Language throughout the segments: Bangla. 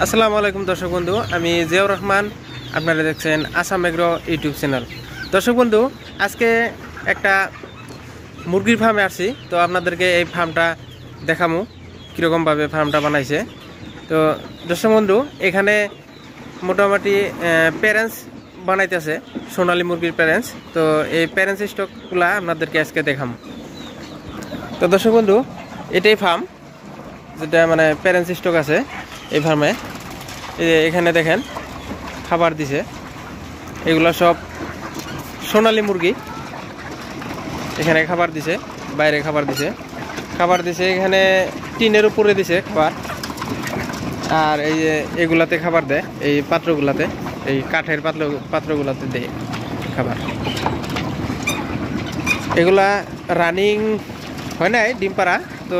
আসসালামু আলাইকুম দর্শক বন্ধু, আমি জিয়াউর রহমান। আপনারা দেখছেন আসাম এগ্রো ইউটিউব চ্যানেল। দর্শক বন্ধু, আজকে একটা মুরগির ফার্মে আসছি। তো আপনাদেরকে এই ফার্মটা দেখামু কীরকমভাবে ফার্মটা বানাইছে। তো দর্শক বন্ধু, এখানে মোটামুটি প্যারেন্টস বানাইতেছে, সোনালী মুরগির প্যারেন্টস। তো এই প্যারেন্টস স্টকগুলা আপনাদেরকে আজকে দেখামু। তো দর্শক বন্ধু, এটাই ফার্ম, যেটা মানে প্যারেন্টস স্টক আছে এই ফার্মে। এখানে দেখেন খাবার দিছে, এগুলো সব সোনালী মুরগি। এখানে খাবার দিছে, বাইরে খাবার দিছে এখানে টিনের উপরে দিছে খাবার। আর এই যে এগুলাতে খাবার দেয়, এই পাত্রগুলাতে, এই কাঠের পাত্রগুলাতে দেয় খাবার। এগুলা রানিং হয় নাই, ডিম পাড়া। তো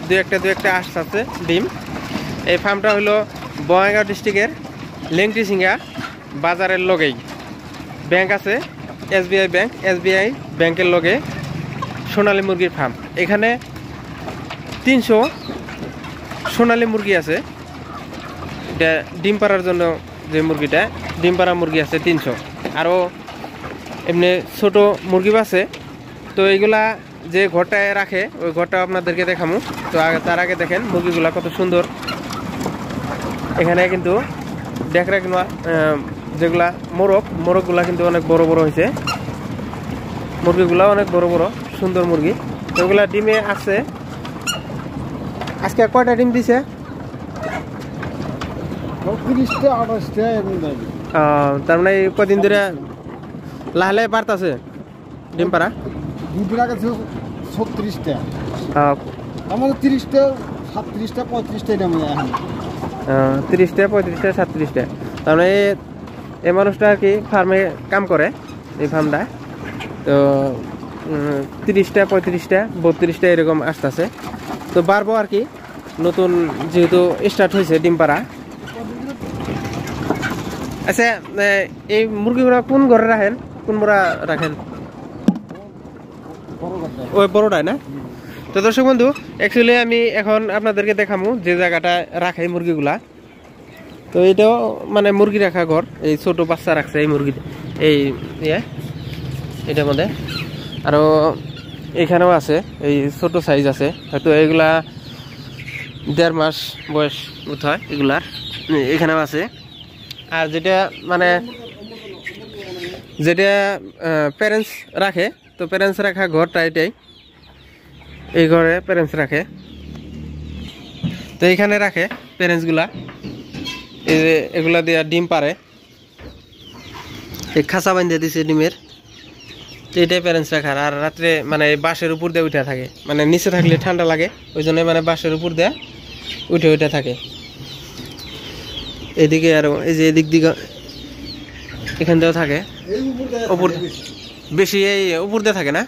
দু একটা আসছে ডিম। এই ফার্মটা হলো বঙ্গাইগাঁও ডিস্ট্রিক্টের লেংটিসিঙ্গা বাজারের লগেই ব্যাংক আছে, এসবিআই ব্যাংকের লগে সোনালী মুরগির ফার্ম। এখানে 300 সোনালী মুরগি আছে। এটা ডিম পাড়ার জন্য যে মুরগিটা, ডিম পাড়া মুরগি আছে 300। আরও এমনি ছোট মুরগি আছে। তো এইগুলা যে ঘরটায় রাখে, ওই ঘরটা আপনাদেরকে দেখামু। তো তার আগে দেখেন মুরগিগুলা কত সুন্দর। এখানে কিন্তু দেখ রাখুন, যেগুলা মোরগগুলা কিন্তু অনেক বড় বড় হয়েছে। মুরগিগুলা অনেক বড় বড় সুন্দর মুরগি। তো ওগুলা ডিমে আছে। আজকে কয়টা ডিম দিছে? 30টা 28টা এমন দেবে। তার মানে কদিন ধরে লাহে বাড়তাছে ডিম পাড়া? দুদিন আগে ছিল 36টা, আমাদের 30টা 37টা 35টা এরকম এখন। 30টা 35টা 37টা। তার মানে এই মানুষটা আর কি ফার্মে কাম করে, এই ফার্মটা। তো 30টা 35টা 32টা এরকম আসতেছে। তো বাড়বো আর কি, নতুন যেহেতু স্টার্ট হয়েছে ডিম পাড়া। আচ্ছা, এই মুরগিগুলো কোন ঘরে রাখেন, কোন মোড়া রাখেন? ওই বড়টাই না? তো দর্শক বন্ধু, অ্যাকচুয়ালি আমি এখন আপনাদেরকে দেখামু যে জায়গাটা রাখে মুরগিগুলা। তো এটাও মানে মুরগি রাখা ঘর। এই ছোট বাচ্চা রাখছে এই মুরগি, এই এটার মধ্যে। আরও এখানেও আছে, এই ছোট সাইজ আছে, হয়তো এগুলা 1.5 মাস বয়স বোধ হয় এগুলার। এখানেও আছে। আর যেটা মানে প্যারেন্টস রাখে, তো প্যারেন্টস রাখা ঘরটা এটাই, এই ঘরে প্যারেন্টস রাখে। তো এইখানে রাখে প্যারেন্টসগুলা, এই যে এগুলা দিয়ে ডিম পারে। এই খাঁচা বাঁধিয়ে দিছে ডিমের, এইটাই প্যারেন্টস রাখার। আর রাত্রে মানে বাঁশের উপর দিয়ে উঠে থাকে, মানে নিচে থাকলে ঠান্ডা লাগে, ওই জন্য মানে বাঁশের উপর দিয়ে উঠে থাকে। এদিকে আরো এই যে এদিক দিকে এখান দিয়েও থাকে, উপর বেশি এই উপর দিয়ে থাকে না?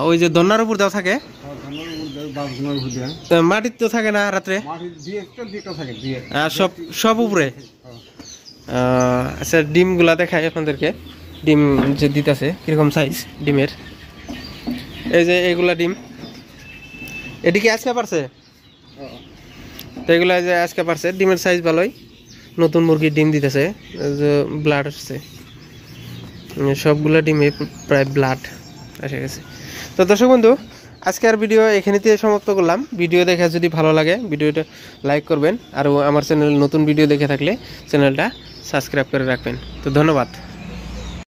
ওই যে দন্নার উপর দেওয়া থাকে, মাটির তো থাকে না রাত্রে, সব উপরে। আচ্ছা, ডিমগুলা দেখাই আপনাদেরকে। ডিম যে দিতেছে কিরকম সাইজ ডিমের, এই যে এগুলা ডিম। এদিকে আজকে পারছে, তো এগুলা যে আজকে পারছে। ডিমের সাইজ ভালোই, নতুন মুরগির ডিম দিতেছে, ব্লাড আসছে সবগুলা ডিমে, প্রায় ব্লাড এসে গেছে। তো দর্শক বন্ধু, আজকের ভিডিও এখানেতে সমাপ্ত করলাম। ভিডিও দেখে যদি ভালো লাগে ভিডিওটা লাইক করবেন, আর আমার চ্যানেল নতুন ভিডিও দেখে থাকলে চ্যানেলটা সাবস্ক্রাইব করে রাখবেন। তো ধন্যবাদ।